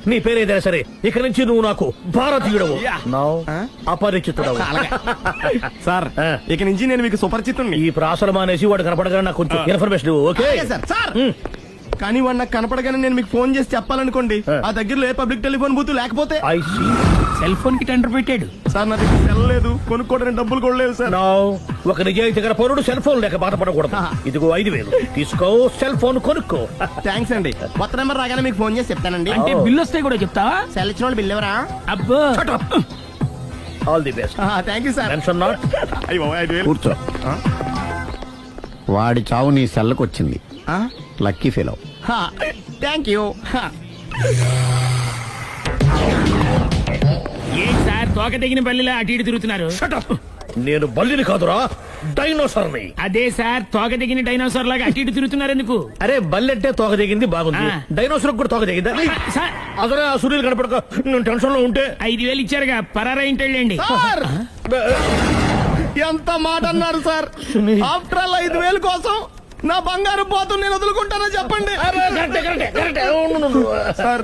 Speaker 11: నీ పేరేదైనా సరే ఇక నుంచి నువ్వు నాకు భారతీయుడవు, అపరిచితుడవు.
Speaker 3: సార్ ఇక నుంచి నేను మీకు సుపరిచితుణ్ణి.
Speaker 11: ఈ ప్రాసలు మానేసి వాడు కనపడగా నాకు కొంచెం ఇన్ఫర్మేషన్ ఓకే?
Speaker 3: సార్ కానీ వాడు నాకు కనపడగానే నేను మీకు ఫోన్ చేసి చెప్పాలనుకోండి, ఆ దగ్గరలో ఏ పబ్లిక్ టెలిఫోన్ బూత్ లేకపోతే
Speaker 12: సెల్ ఫోన్ కి టెండర్ పెట్టాడు.
Speaker 3: సార్ నా దగ్గర సెల్ లేదు, కొనుక్కోవడానికి డబ్బులు కూడా లేవు సార్.
Speaker 11: ఒక నిజాయితీ గల పౌరుడు సెల్ ఫోన్ లేక బాధపడకూడదు. ఇదిగో 5,000 తీసుకో, సెల్ ఫోన్ కొనుక్కో.
Speaker 3: థ్యాంక్స్ అండి. కొత్త నెంబర్ రాగానే మీకు ఫోన్ చేసి చెప్తానండి.
Speaker 12: అంటే బిల్ వస్తే కూడా చెప్తావా?
Speaker 3: సెల్ ఇచ్చిన వాళ్ళు బిల్ ఎవరా?
Speaker 12: అబ్బో
Speaker 11: all the best.
Speaker 3: Thank you sir.
Speaker 11: Tension not.
Speaker 5: కూర్చో. వాడి చావు నీ సెల్లకు వచ్చింది. Lucky fellow.
Speaker 3: Thank you.
Speaker 12: ఏం సార్ తోక తెగిన బల్లిలా అటు ఇటు తిరుగుతున్నారు?
Speaker 11: నేను బల్లిని కాదురా, డైనోసార్ని.
Speaker 12: అదే సార్ తోక తెగిన డైనోసార్ లాగా అటు ఇటు తిరుగుతున్నారు ఎందుకు?
Speaker 11: అరే బల్లెట్టే తోక దిగింది బాగుంది, డైనోసార్ కూడా తోక దిగిందా?
Speaker 12: సార్
Speaker 11: అసలే ఆ సూర్యులు కనపడక నేను టెన్షన్ లో ఉంటే
Speaker 12: 5,000 ఇచ్చారుగా పరారా ఇంటండి.
Speaker 3: ఎంత మాట అన్నారు సార్. ఆఫ్టర్ ఆల్ 5,000 కోసం నా బంగారు పోతు నేను వదులుకుంటానని చెప్పండి. సార్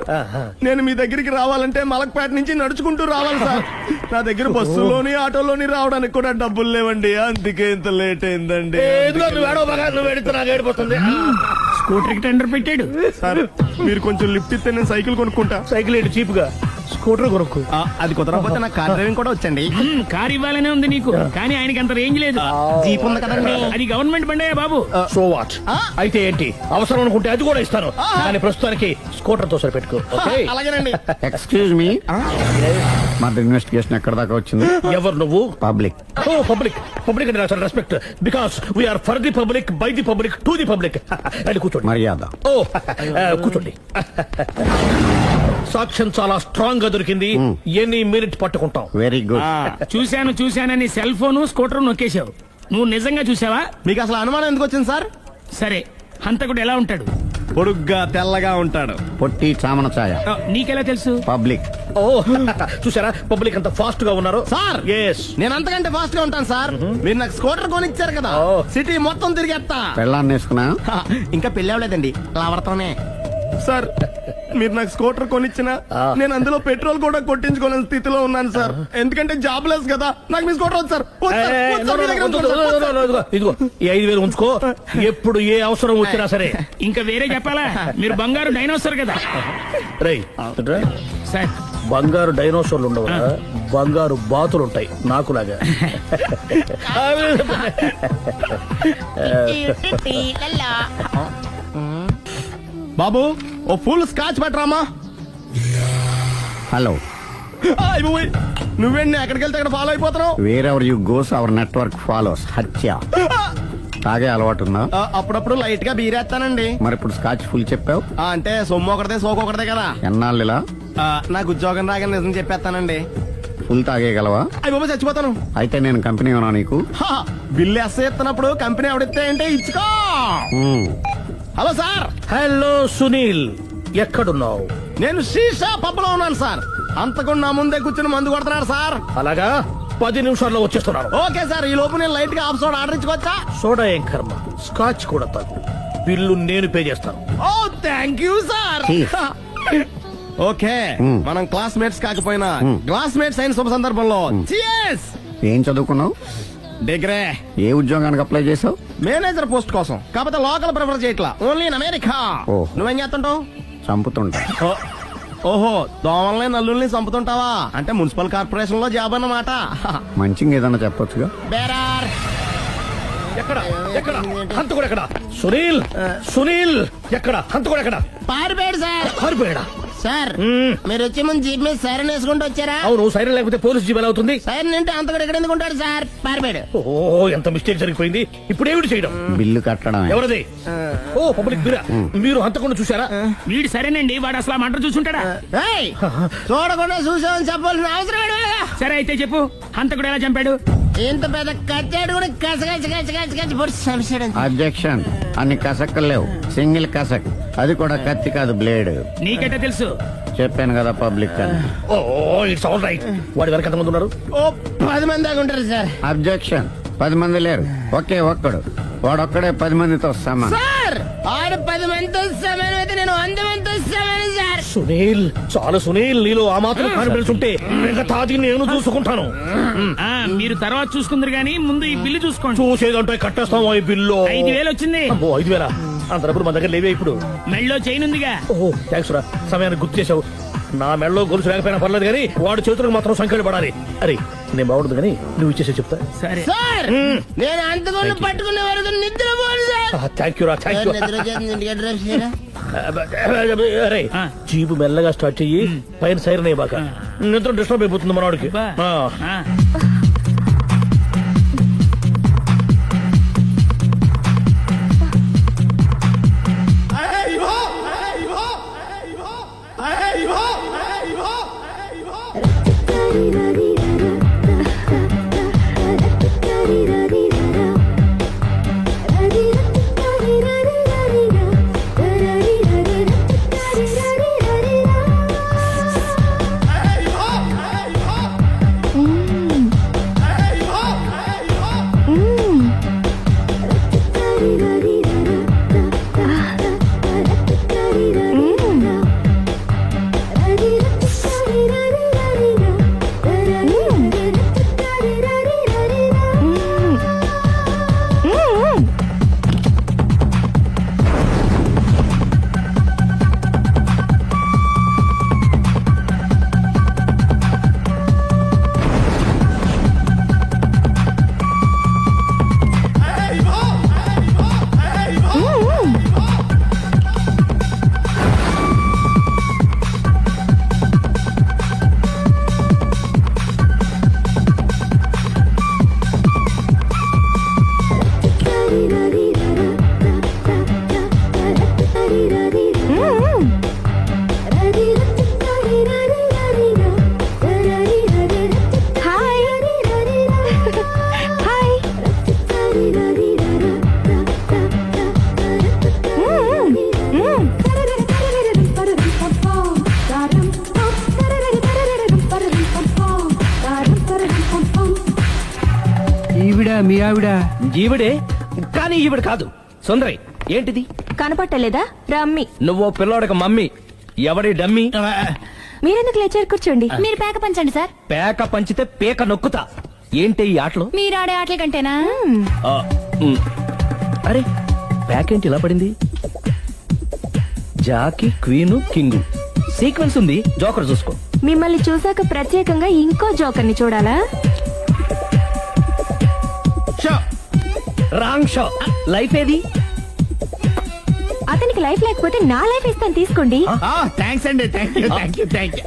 Speaker 3: నేను మీ దగ్గరికి రావాలంటే మలక్పేట నుంచి నడుచుకుంటూ రావాలి సార్. నా దగ్గర బస్సులోని ఆటోలోని రావడానికి కూడా డబ్బులు లేవండి, అందుకే ఇంత లేట్ అయిందండి.
Speaker 12: స్కూటర్ కి టెండర్ పెట్టాడు.
Speaker 3: సార్ మీరు కొంచెం లిఫ్ట్ ఇస్తే నేను సైకిల్ కొనుక్కుంటా.
Speaker 11: సైకిల్ ఏంటి చీప్ గా, స్కూటర్ కొనుక్కు.
Speaker 3: అది కుదరకపోతే నాకు కార్ డ్రైవింగ్ కూడా వచ్చండి.
Speaker 12: కార్ ఇవ్వాలనే ఉంది నీకు, కానీ ఆయనకి అంత రేంజ్ లేదు.
Speaker 3: జీప్ ఉంది కదండి.
Speaker 12: అది గవర్నమెంట్ బండే బాబు.
Speaker 11: So what? అయితే ఏంటి, అవసరం అనుకుంటే అది కూడా ఇస్తాను, కానీ ప్రస్తుతానికి స్కూటర్ తో సరిపెట్టుకో.
Speaker 3: అలాగేనండి.
Speaker 5: ఎక్స్క్యూజ్ మీ, మరి ఇన్వెస్టిగేషన్ ఎక్కడ దాకా వచ్చింది?
Speaker 11: ఎవరు నువ్వు?
Speaker 5: పబ్లిక్.
Speaker 11: ఓ పబ్లిక్. పబ్లిక్ అంటే నాకు respect, because we are for the public, by the public, to the public. అది కూర్చోండి.
Speaker 5: మర్యాద.
Speaker 11: ఓ కూర్చోండి. సాక్ష్యం చాలా స్ట్రాంగ్ గా దొరికింది, ఎన్ని మినిట్ పట్టుకుంటాం.
Speaker 5: Very good.
Speaker 12: చూశానని సెల్ ఫోన్ స్కూటర్ నొక్కేశావు. నువ్వు నిజంగా చూసావా?
Speaker 3: మీకు అసలు అనుమానం ఎందుకు వచ్చింది సార్?
Speaker 12: సరే హంతకుడు ఎలా ఉంటాడు?
Speaker 3: పొడుగ్గా తెల్లగా ఉంటాడు.
Speaker 5: పొట్టి చామన ఛాయ.
Speaker 12: నీకెలా తెలుసు?
Speaker 5: పబ్లిక్.
Speaker 11: ఓ చూసారా పబ్లిక్ అంత ఫాస్ట్ గా ఉన్నారు.
Speaker 3: సార్ నేను అంతకంటే ఫాస్ట్ గా ఉంటాను సార్. మీరు నాకు స్కూటర్ కొనిచ్చారు కదా, సిటీ మొత్తం తిరిగేస్తా.
Speaker 5: పెళ్ళాన్ని వేసుకున్నా?
Speaker 3: ఇంకా పెళ్లి అవ్వలేదండి, లావర్తోనే. సార్ మీరు నాకు స్కూటర్ కొనిచ్చిన నేను అందులో పెట్రోల్ కూడా కొట్టించుకోలేని స్థితిలో ఉన్నాను సార్. ఎందుకంటే జాబ్ లెస్ కదా, నాకు మీ స్కూటర్ వద్దు సార్.
Speaker 11: ఇదిగో ఈ 5,000 ఉంచుకో, ఎప్పుడు ఏ అవసరం వచ్చినా సరే.
Speaker 12: ఇంకా వేరే చెప్పాలా? మీరు బంగారు డైనోసార్ కదా.
Speaker 11: రై
Speaker 12: సార్
Speaker 11: బంగారు డైనోసార్లు ఉండవు, బంగారు బాతులు ఉంటాయి నాకులాగా.
Speaker 3: బాబు ఓ ఫుల్ స్కాచ్ పట్టరామా.
Speaker 5: హలో.
Speaker 3: నువ్వేండి ఎక్కడికి వెళ్తే అక్కడ ఫాలో అయిపోతున్నావు?
Speaker 5: Wherever you goes our network follows. హత్య. తాగే అలవాటు ఉందా?
Speaker 3: అప్పుడప్పుడు లైట్ గా బీరేస్తానండి.
Speaker 5: మరి ఇప్పుడు స్కాచ్ ఫుల్ చెప్పావు
Speaker 3: అంటే సొమ్ము ఒకటిదే సోకు ఒకటిదే కదా.
Speaker 5: ఎన్నాళ్ళు ఇలా?
Speaker 3: నాకు ఉద్యోగం రాగా నిజం చెప్పేస్తానండి.
Speaker 5: ఫుల్ తాగేయగలవా?
Speaker 3: అయ్యి బాబు చచ్చిపోతాను.
Speaker 5: అయితే నేను కంపెనీ ఉన్నా నీకు?
Speaker 3: బిల్లు ఎస్తున్నప్పుడు కంపెనీ ఎవడిస్తే అంటే ఇచ్చుకో. Hello sir.
Speaker 11: హలో సునీల్, ఎక్కడున్నావు?
Speaker 3: నేను శీషా పబ్లో ఉన్నాను సార్. అంతకుండా నా ముందే కూర్చుని మందు కొడుతున్నాడు సార్.
Speaker 11: అలాగా, 10 నిమిషాల్లో వచ్చేస్తున్నాను.
Speaker 3: Okay sir. ఈ లోపు నేను లైట్ గా హాఫ్ సోడా ఆర్డర్ ఇచ్చుకోవచ్చా?
Speaker 11: సోడా ఏం కర్మ, స్కాచ్ కూడా తాగు. బిల్లు నేను పే చేస్తాను.
Speaker 3: ఓ థ్యాంక్ యూ సార్. ఓకే మనం క్లాస్మేట్స్ కాకపోయినా క్లాస్మేట్స్ అయిన శుభ సందర్భంలో చియర్స్.
Speaker 5: ఏం చదువుకున్నావు?
Speaker 3: డిగ్రీ.
Speaker 5: ఏ ఉద్యోగానికి అప్లై చేసావు?
Speaker 3: మేనేజర్ పోస్ట్ కోసం. కాకపోతే లోకల్ ప్రిఫర్ చేయట్లా, ఓన్లీ ఇన్ అమెరికా. నువ్వేం చేస్తుంటావు?
Speaker 5: చంపుతుంటా.
Speaker 3: ఓహో, దోమల్ని నల్లుల్ని చంపుతుంటావా? అంటే మున్సిపల్ కార్పొరేషన్ లో జాబ్ అన్నమాట.
Speaker 5: మంచిగా ఏదన్నా చెప్పొచ్చుగా.
Speaker 3: బేరార్.
Speaker 11: ఎక్కడ ఎక్కడ హంతకుడు ఎక్కడ? సునీల్, సునీల్ ఎక్కడ? హంతకుడు ఎక్కడ?
Speaker 9: పారిపోయాడు సార్.
Speaker 11: పారిపోయాడా?
Speaker 9: సార్ మీరు వచ్చే ముందు జీప్ మీద సైరన్ వేసుకుంటూ వచ్చారా?
Speaker 11: అవును, సైరన్ లేకపోతే పోలీస్ జీప్ ఎలా అవుతుంది?
Speaker 9: సైరన్ అంటే అంతకుడు ఎక్కడ ఎందుకు ఉంటాడు సార్? పారిపోయాడు.
Speaker 11: ఓ ఎంత మిస్టేక్ జరిగిపోయింది. ఇప్పుడు ఏమిటి చేయడం?
Speaker 5: బిల్లు కట్టడం.
Speaker 11: ఎవరది? ఓ పబ్లిక్ మీరా? మీరు హంతకుండా చూసారా?
Speaker 12: వీడు సరేనండి, వాడు అసలు మంట చూసుంటాడా?
Speaker 9: చూడకుండా చూసామని చెప్పాల్సిన అవసరం.
Speaker 12: సరే అయితే చెప్పు, హంతకుడు ఎలా చంపాడు?
Speaker 5: ఇంత పెద్ద కచ్చాడు కూడా కసగచ్చి పొడి సమస్యడు. అబ్జెక్షన్, అన్ని కసక్కలు లేవు, సింగిల్ కసక్, అది కూడా కత్తి కాదు బ్లేడ్.
Speaker 12: నీకెట్టా తెలుసు?
Speaker 5: చెప్పాను కదా పబ్లిక్ అని.
Speaker 11: Oh it's all right. వాడి వరకు ఎంతమంది ఉన్నారు?
Speaker 5: ఓ 10 మంది దాకా ఉంటారు సార్. అబ్జెక్షన్, 10 మంది లేరు, ఒకే ఒక్కడు, వాడొక్కడే 10 మందితో సమానం. సార్ ఆడు 10 మందితో సమానం అయితే నేను 100 మందితో సమానం సార్.
Speaker 11: సునీల్, చాలా సునీల్, నీలో ఆ మాత్రం కాన్ఫిడెన్స్ ఉంటే మిగతాది నేను చూసుకుంటాను.
Speaker 12: మీరు తర్వాత చూసుకుందరు గానీ ముందు ఈ బిల్లు చూసుకోండి.
Speaker 11: చూసేదంటే కట్టేస్తాం ఈ బిల్లు.
Speaker 12: 5,000 వచ్చింది.
Speaker 11: అమ్మో 5,000? అంత డబ్బులు మన దగ్గర లేవే ఇప్పుడు.
Speaker 12: మెళ్ళో చైన్ ఉందిగా.
Speaker 11: ఓహో థ్యాంక్స్ రా, సమయానికి గుర్తు చేసావు. నా మెడలో గొలుసు లేకపోయినా పర్లేదు కానీ వాడి చేతులకు మాత్రం సంఖ్యలు పడాలి. అరే నేను బాగుండదు కానీ నువ్వు ఇచ్చేసే చెప్తా.
Speaker 12: సరే
Speaker 5: సార్ నేను అంతకుండా పట్టుకునే వరకు నిద్రపోను సార్.
Speaker 11: థ్యాంక్ యూ రా, థ్యాంక్ యూ. అరే జీపు మెల్లగా స్టార్ట్ చెయ్యి, పైన సైరన్ అయ్యాక నిద్ర డిస్టర్బ్ అయిపోతుంది మనవాడికి.
Speaker 12: మీ ఆవిడ
Speaker 11: ఈవిడే, కానీ ఈవిడ కాదు. సుందరి ఏంటిది
Speaker 8: కనపట్టలేదా? రమ్మి.
Speaker 11: నువ్వు పిల్లోడక మమ్మీ. ఎవడి డమ్మీ?
Speaker 8: మీరెందుకు లేచారు? కూర్చోండి. మీరు పేక పంచండి సార్.
Speaker 11: పేక పంచితే పేక నొక్కుతా. ఏంటి ఈ ఆటలు?
Speaker 8: మీరు ఆడే ఆటల కంటేనా?
Speaker 11: అరే పేకేంటి ఇలా పడింది? జాకీ, క్వీను, కింగు సీక్వెన్స్ ఉంది. జోకర్ చూసుకో.
Speaker 8: మిమ్మల్ని చూసాక ప్రత్యేకంగా ఇంకో జోకర్ని చూడాలా?
Speaker 11: Wrong show. లైఫ్ ఏది?
Speaker 8: అతనికి లైఫ్ లేకపోతే నా లైఫ్ ఇస్తాను, తీసుకోండి.
Speaker 12: థ్యాంక్స్ అండి. Thank you.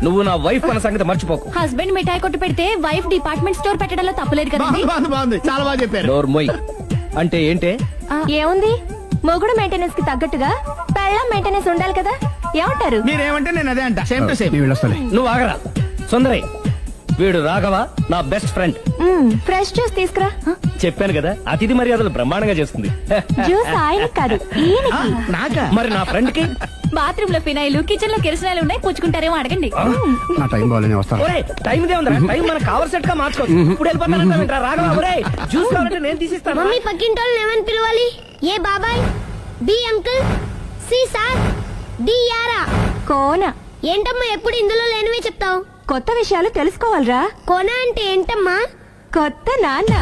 Speaker 11: నువ్వు నా వైఫ్ అన్న సంగతి మర్చిపోకు.
Speaker 8: హస్బెండ్ మిఠాయి కొట్టు పెడితే వైఫ్ డిపార్ట్మెంట్ స్టోర్ పెట్టడంలో తప్పులేదు కదా?
Speaker 12: బాగుంది, చాలా బాగా చెప్పారు.
Speaker 11: డోర్ మొయ్. అంటే ఏంటే?
Speaker 8: ఏముంది, మొగుడు మెయింటెనెన్స్ కి తగ్గట్టుగా పెళ్ళం మెయింటెనెన్స్ ఉండాలి కదా? ఏమంటారు?
Speaker 12: మీరేమంటే నేను అదే అంట. Same to same.
Speaker 11: నువ్వు ఆగరా. సుందరి, వీడు రాఘవ, నా బెస్ట్ ఫ్రెండ్.
Speaker 8: ఫ్రెష్ జ్యూస్ తీసుకురా.
Speaker 11: చెప్పాను కదా, అతిథి మర్యాదలు బ్రహ్మాండంగా చేస్తుంది.
Speaker 8: జ్యూస్ ఆయనకి కాదు, ఈయనకి.
Speaker 11: నాకా? మరి నా ఫ్రెండ్ కి?
Speaker 8: బాత్రూమ్ లో ఫినాయిల్, కిచెన్ లో కిరసనాయిలు ఉన్నాయి, పుచ్చుకుంటారేమో అడగండి.
Speaker 3: నా టైం బాగాలేని వస్తాను.
Speaker 11: టైం దే ఉందిరా. టైం మనకు కవర్ సెట్ గా మార్చుకోవచ్చు. ఇప్పుడు వెళ్ళిపోతానంటా రాఘవ. ఒరే జ్యూస్ కావాలంటే నేను తీసిస్తాను.
Speaker 8: మమ్మీ పక్కింటోళ్ళని ఏమని పిలవాలి? ఏ బాబాయ్, B uncle, C sir, D యారా. కోన. ఏంటమ్మా ఎప్పుడు ఇందులో లేనివే చెప్తావు? కొత్త విషయాలు తెలుసుకోవాలరా. కోన అంటే ఏంటమ్మా? కొత్త నాన్న.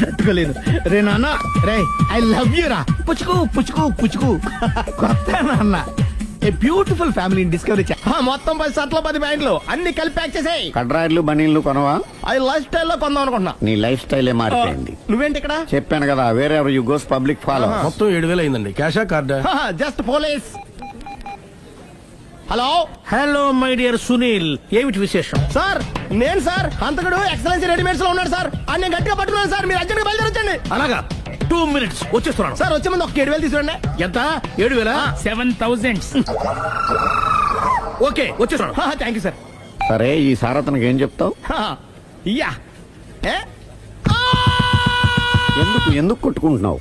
Speaker 12: తట్టుకోలేదు రే నాన్న. రే ఐ లవ్ యూ రా. పుచ్చుకు పుచ్చుకు పుచ్చుకు. కొత్త నాన్న. A beautiful family discovery. మొత్తం 10 షర్ట్లు 10 ప్యాంట్లు అన్ని కలిపి ప్యాక్ చేసేయ్.
Speaker 5: కడ్రాయిలు బనీళ్లు కొనవా?
Speaker 12: అది లైఫ్ స్టైల్ లో కొందాం అనుకుంటున్నా.
Speaker 5: నీ లైఫ్ స్టైలే మారిపోయింది.
Speaker 12: నువ్వేంటి ఇక్కడ?
Speaker 5: చెప్పాను కదా, వేరే ఎవరు యు గోస్ పబ్లిక్ ఫాలో.
Speaker 3: మొత్తం 7,000 అయిందండి. క్యాషా కార్డా?
Speaker 12: Just police. Hello hello my dear Sunil, ఏమిటి విశేషం? సార్ నేను సార్ హంతకుడు ఎక్సలెన్సీ రెడీమేడ్స్ లో ఉన్నాడు సార్. అని నేను గట్టిగా పట్టుకున్నాను సార్. మీరు అర్జెంట్ గా బయలుదేరొచ్చండి. అలాగా 2 minutes వచ్చేస్తున్నాను సార్. వచ్చే ముందు ఒక 7,000 తీసుకురండి. ఎంత? 7,000? 7,000. ఓకే వచ్చేస్తున్నాను. Thank you sir.
Speaker 5: సరే ఈసారి అతనికి ఏం చెప్తావు?
Speaker 12: యా ఏ
Speaker 5: ఎందుకు కొట్టుకుంటున్నావు?